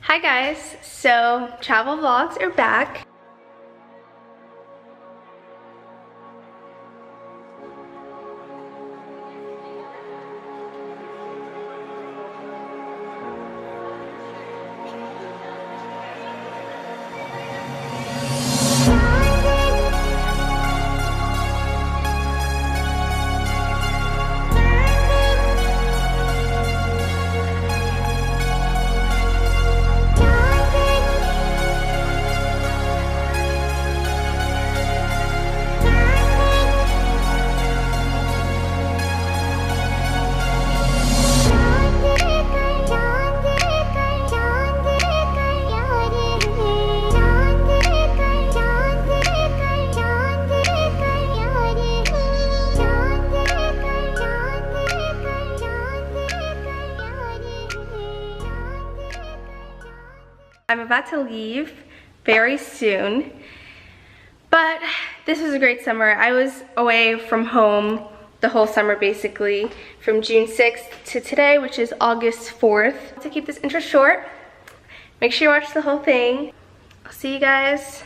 Hi guys, so travel vlogs are back. I'm about to leave very soon, but this was a great summer. I was away from home the whole summer basically, from June 6th to today, which is August 4th. To keep this intro short, make sure you watch the whole thing. I'll see you guys.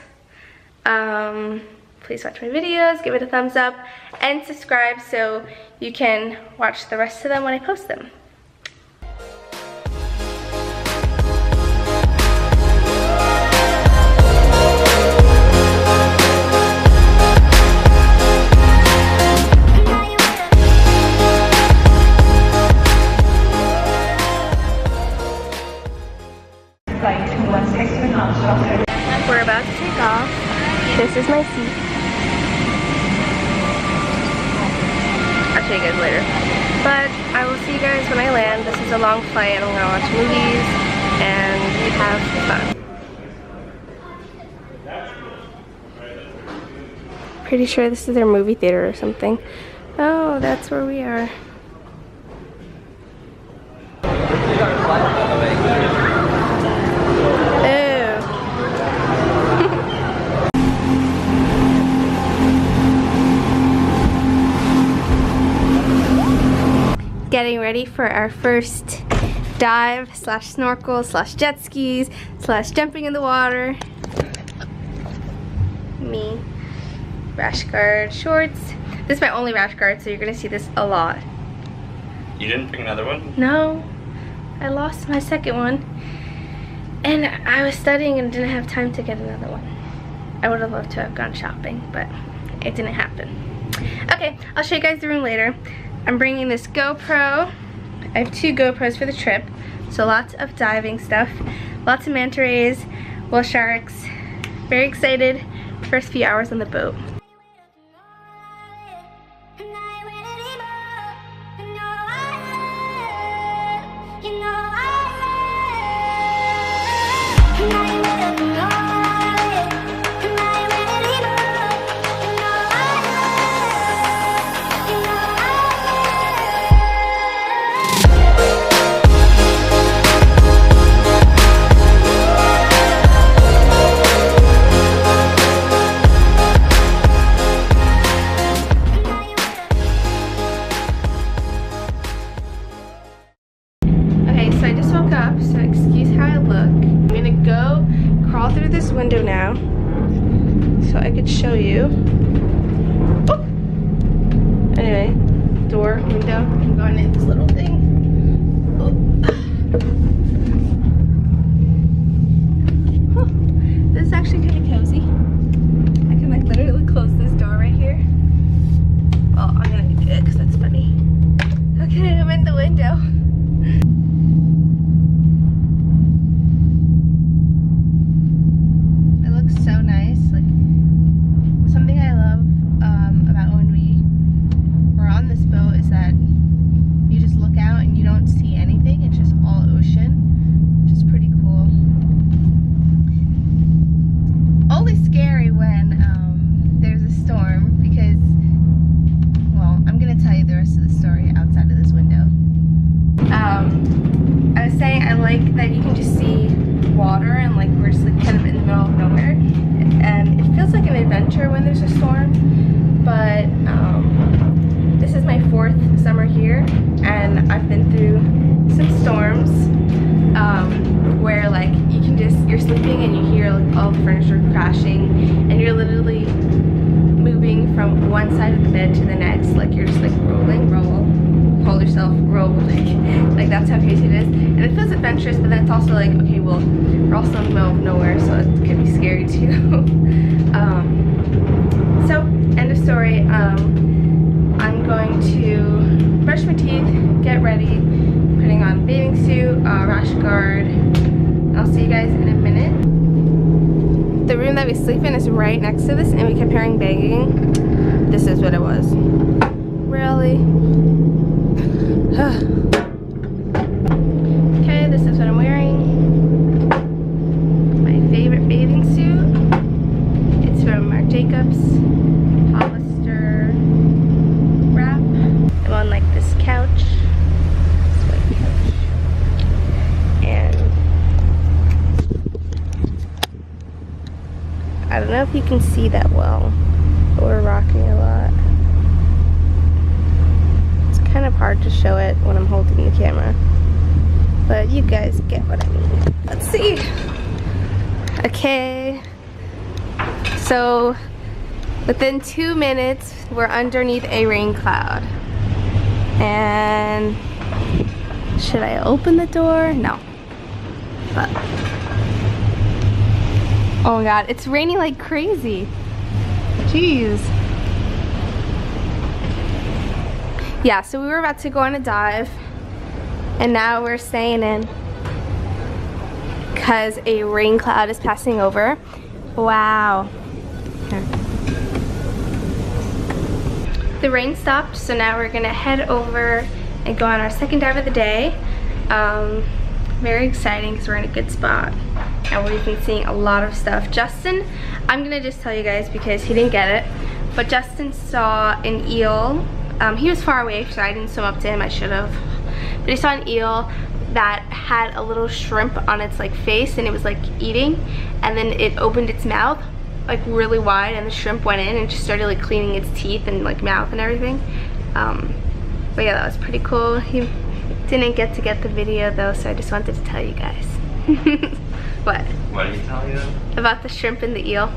Please watch my videos, give it a thumbs up, and subscribe so you can watch the rest of them when I post them. We're about to take off. This is my seat. I'll show you guys later. But I will see you guys when I land. This is a long flight. I'm gonna watch movies and have fun. Pretty sure this is their movie theater or something. Oh, that's where we are. Getting ready for our first dive slash snorkel slash jet skis slash jumping in the water. Me, rash guard shorts. This is my only rash guard, so you're gonna see this a lot. You didn't bring another one? No, I lost my second one, and I was studying and didn't have time to get another one. I would have loved to have gone shopping, but it didn't happen. Okay, I'll show you guys the room later. I'm bringing this GoPro. I have 2 GoPros for the trip, so lots of diving stuff, lots of manta rays, whale sharks. Very excited. First few hours on the boat. Through this window now so I could show you. Oh! Anyway, door, window, I'm going in this little thing. Oh. This is actually kind of cozy. I can like literally close this door right here. Well, I'm gonna do it because that's funny. Okay, I'm in the window. So nice. Like, something I love about when we're on this boat is that you just look out and you don't see anything. It's just all ocean, which is pretty cool. Only scary when there's a storm because, well, I'm gonna tell you the rest of the story outside of this window. I was saying I like that you can just see water and like we're just like kind of in the middle of nowhere, and it feels like an adventure when there's a storm. But this is my 4th summer here, and I've been through some storms where like you you're sleeping and you hear like all the furniture crashing, and you're literally moving from one side of the bed to the next, like you're just like roll, hold yourself, roll, like that's how crazy it is. And it feels adventurous, but then it's also like, okay, well, we're also in the middle of nowhere, so it could be scary too. So end of story. I'm going to brush my teeth, get ready, putting on a bathing suit, rash guard. I'll see you guys in a minute. The room that we sleep in is right next to this, and we kept hearing banging. This is what it was. Really? Okay, this is what I'm wearing. My favorite bathing suit. It's from Marc Jacobs. Hollister wrap. I'm on like this couch. I don't know if you can see that well, but we're rocking a lot. It's kind of hard to show it when I'm holding the camera, but you guys get what I mean. Let's see. Okay, so within 2 minutes, we're underneath a rain cloud. And should I open the door? No. But oh my god, it's raining like crazy. Jeez. Yeah, so we were about to go on a dive, and now we're staying in because a rain cloud is passing over. Wow. Here. The rain stopped, so now we're gonna head over and go on our second dive of the day. Very exciting because we're in a good spot. And we've been seeing a lot of stuff. Justin, I'm gonna just tell you guys because he didn't get it, but Justin saw an eel. He was far away, so I didn't swim up to him. I should have. But he saw an eel that had a little shrimp on its like face, and it was like eating, and then it opened its mouth like really wide, and the shrimp went in and just started like cleaning its teeth and like mouth and everything. But yeah, that was pretty cool. He didn't get to get the video though, so I just wanted to tell you guys. What? What did he tell you? About the shrimp and the eel.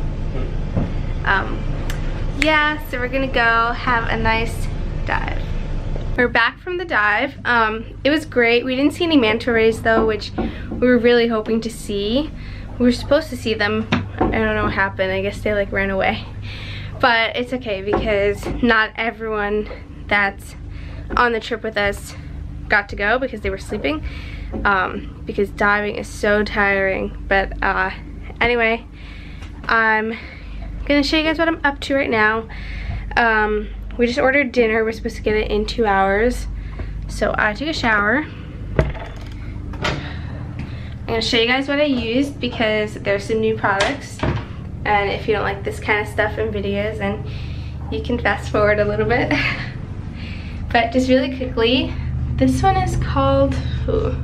Yeah, so we're gonna go have a nice dive. We're back from the dive. It was great. We didn't see any manta rays though, which we were really hoping to see. We were supposed to see them. I don't know what happened. I guess they like ran away. But it's okay because not everyone that's on the trip with us got to go because they were sleeping. Because diving is so tiring. But anyway, I'm gonna show you guys what I'm up to right now. We just ordered dinner. We're supposed to get it in 2 hours. So I took a shower. I'm gonna show you guys what I used because there's some new products. And if you don't like this kind of stuff in videos, then you can fast forward a little bit. But just really quickly, this one is called, ooh,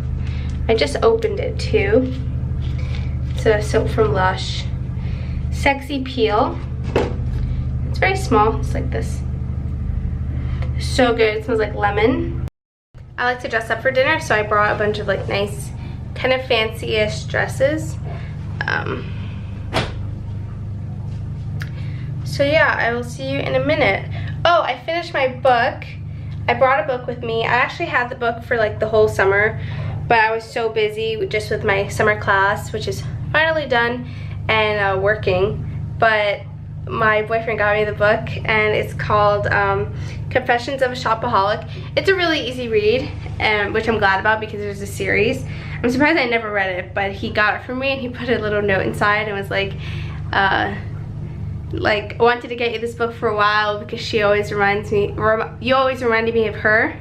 I just opened it too. It's a soap from Lush. Sexy Peel. It's very small, it's like this. So good, it smells like lemon. I like to dress up for dinner, so I brought a bunch of like nice, kind of fancy-ish dresses. So yeah, I will see you in a minute. Oh, I finished my book. I brought a book with me. I actually had the book for like the whole summer, but I was so busy just with my summer class, which is finally done, and working. But my boyfriend got me the book, and it's called Confessions of a Shopaholic. It's a really easy read, which I'm glad about because there's a series. I'm surprised I never read it, but he got it for me, and he put a little note inside and was like, wanted to get you this book for a while because she always reminds me, you always reminded me of her.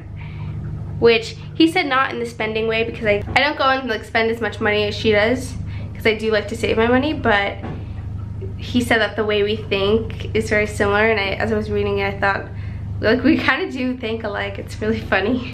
Which he said not in the spending way, because I don't go and like spend as much money as she does, because I do like to save my money, but he said that the way we think is very similar, and as I was reading it, I thought, like, we kind of do think alike. It's really funny.